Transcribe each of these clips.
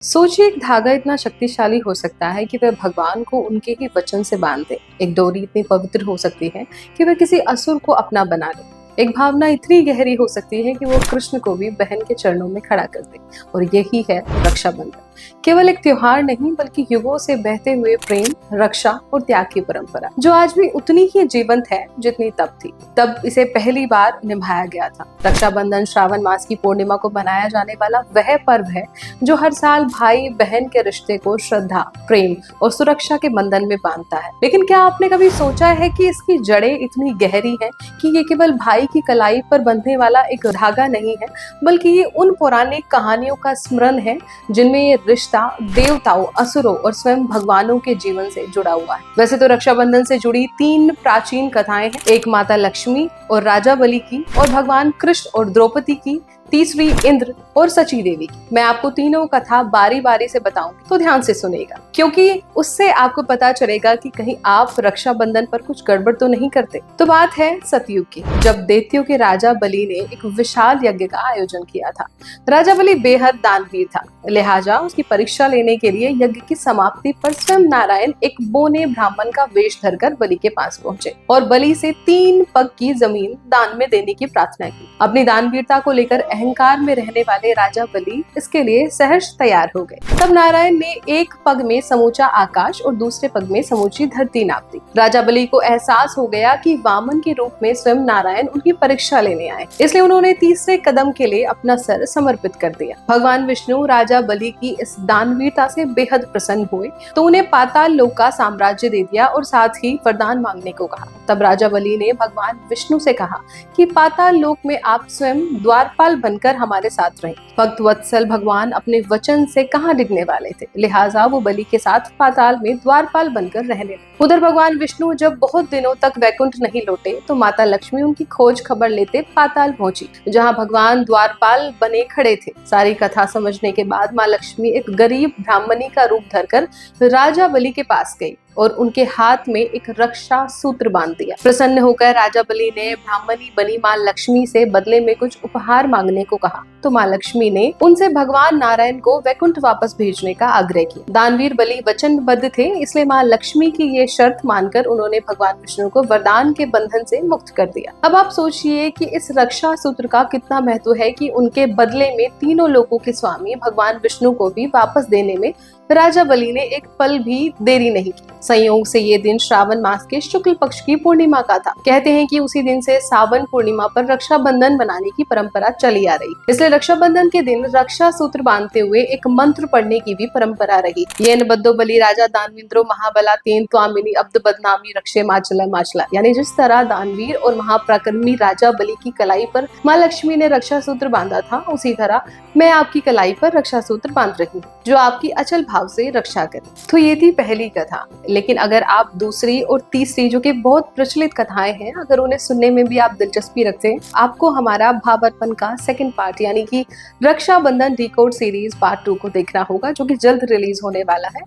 सोचिए, एक धागा इतना शक्तिशाली हो सकता है कि वह भगवान को उनके ही वचन से बांध दे। एक डोरी इतनी पवित्र हो सकती है कि वह किसी असुर को अपना बना ले। एक भावना इतनी गहरी हो सकती है कि वो कृष्ण को भी बहन के चरणों में खड़ा कर दे। और यही है रक्षाबंधन। केवल एक त्योहार नहीं, बल्कि युगों से बहते हुए प्रेम, रक्षा और त्याग की परंपरा, जो आज भी उतनी ही जीवंत है जितनी तब थी। तब इसे पहली बार निभाया गया था। रक्षाबंधन श्रावण मास की पूर्णिमा को मनाया जाने वाला वह पर्व है जो हर साल भाई बहन के रिश्ते को श्रद्धा, प्रेम और सुरक्षा के बंधन में बांधता है। लेकिन क्या आपने कभी सोचा है कि इसकी जड़ें इतनी गहरी हैं कि ये केवल भाई की कलाई पर बंधने वाला एक धागा नहीं है, बल्कि ये उन पौराणिक कहानियों का स्मरण है जिनमें ये रिश्ता देवताओं, असुरों और स्वयं भगवानों के जीवन से जुड़ा हुआ है। वैसे तो रक्षाबंधन से जुड़ी 3 प्राचीन कथाएं हैं, एक माता लक्ष्मी और राजा बलि की, और भगवान कृष्ण और द्रौपदी की, तीसरी इंद्र और सची देवी की। मैं आपको तीनों कथा बारी बारी से बताऊंगी, तो ध्यान से सुनेगा, क्योंकि उससे आपको पता चलेगा कि कहीं आप रक्षाबंधन पर कुछ गड़बड़ तो नहीं करते। तो बात है सतयुग की, जब दैत्यों के राजा बलि ने एक विशाल यज्ञ का आयोजन किया था। राजा बलि बेहद दानवीर था, लिहाजा उसकी परीक्षा लेने के लिए यज्ञ की समाप्ति पर स्वयं नारायण एक बोने ब्राह्मण का वेश धरकर बलि के पास पहुंचे और बलि से 3 पग की जमीन दान में देने की प्रार्थना की। अपनी दानवीरता को लेकर अहंकार में रहने वाले राजा बलि इसके लिए सहर्ष तैयार हो गए। तब नारायण ने एक पग में समूचा आकाश और दूसरे पग में समूची धरती नाप दी। राजा बलि को एहसास हो गया कि वामन के रूप में स्वयं नारायण उनकी परीक्षा लेने आए, इसलिए उन्होंने तीसरे कदम के लिए अपना सर समर्पित कर दिया। भगवान विष्णु राजा बलि की इस दानवीरता से बेहद प्रसन्न हुए, तो उन्हें पाताल लोक का साम्राज्य दे दिया और साथ ही वरदान मांगने को कहा। तब राजा बलि ने भगवान विष्णु से कहा कि पाताल लोक में आप स्वयं द्वारपाल बनकर हमारे साथ रहें। भक्त वत्सल भगवान अपने वचन से कहां डिगने वाले थे, लिहाजा वो बलि के साथ पाताल में द्वारपाल बनकर रहने लगे। उधर भगवान विष्णु जब बहुत दिनों तक वैकुंठ नहीं लौटे, तो माता लक्ष्मी उनकी खोज खबर लेते पाताल पहुंची, जहां भगवान द्वारपाल बने खड़े थे। सारी कथा समझने के बाद माँ लक्ष्मी एक गरीब ब्राह्मणी का रूप धरकर राजा बलि के पास गई और उनके हाथ में एक रक्षा सूत्र बांध दिया। प्रसन्न होकर राजा बलि ने ब्राह्मणी बनी माँ लक्ष्मी से बदले में कुछ उपहार मांगने को कहा, तो माँ लक्ष्मी ने उनसे भगवान नारायण को वैकुंठ वापस भेजने का आग्रह किया। दानवीर बलि वचनबद्ध थे, इसलिए माँ लक्ष्मी की ये शर्त मानकर उन्होंने भगवान विष्णु को वरदान के बंधन से मुक्त कर दिया। अब आप सोचिए कि इस रक्षा सूत्र का कितना महत्व है कि उनके बदले में तीनों लोकों के स्वामी भगवान विष्णु को भी वापस देने में राजा बलि ने एक पल भी देरी नहीं की। संयोग से ये दिन श्रावण मास के शुक्ल पक्ष की पूर्णिमा का था। कहते हैं कि उसी दिन से सावन पूर्णिमा पर रक्षाबंधन मनाने की परंपरा चली आ रही, इसलिए रक्षाबंधन के दिन रक्षा सूत्र बांधते हुए एक मंत्र पढ़ने की भी परंपरा रही। येन बद्दो बलि राजा दानविंद्रो महाबला तेन त्वामिनी अब्द बदनामी रक्षे माचला माचला, यानी जिस तरह दानवीर और महापराक्रमी राजा बलि की कलाई पर माँ लक्ष्मी ने रक्षा सूत्र बांधा था, उसी तरह मैं आपकी कलाई पर रक्षा सूत्र बांध रही हूँ, जो आपकी अचल भाव से रक्षा करे। तो ये थी पहली कथा। लेकिन अगर आप दूसरी और तीसरी, जो कि बहुत प्रचलित कथाएं हैं, अगर उन्हें सुनने में भी आप दिलचस्पी रखते हैं, आपको हमारा भावार्पण का सेकंड पार्ट यानी कि रक्षाबंधन डिकोड सीरीज पार्ट 2 को देखना होगा, जो कि जल्द रिलीज होने वाला है।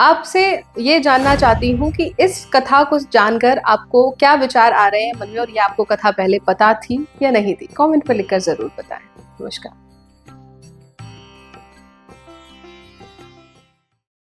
आपसे ये जानना चाहती हूँ कि इस कथा को जानकर आपको क्या विचार आ रहे हैं मन में, और ये आपको कथा पहले पता थी या नहीं थी? कमेंट पर लिखकर जरूर बताएं। नमस्कार।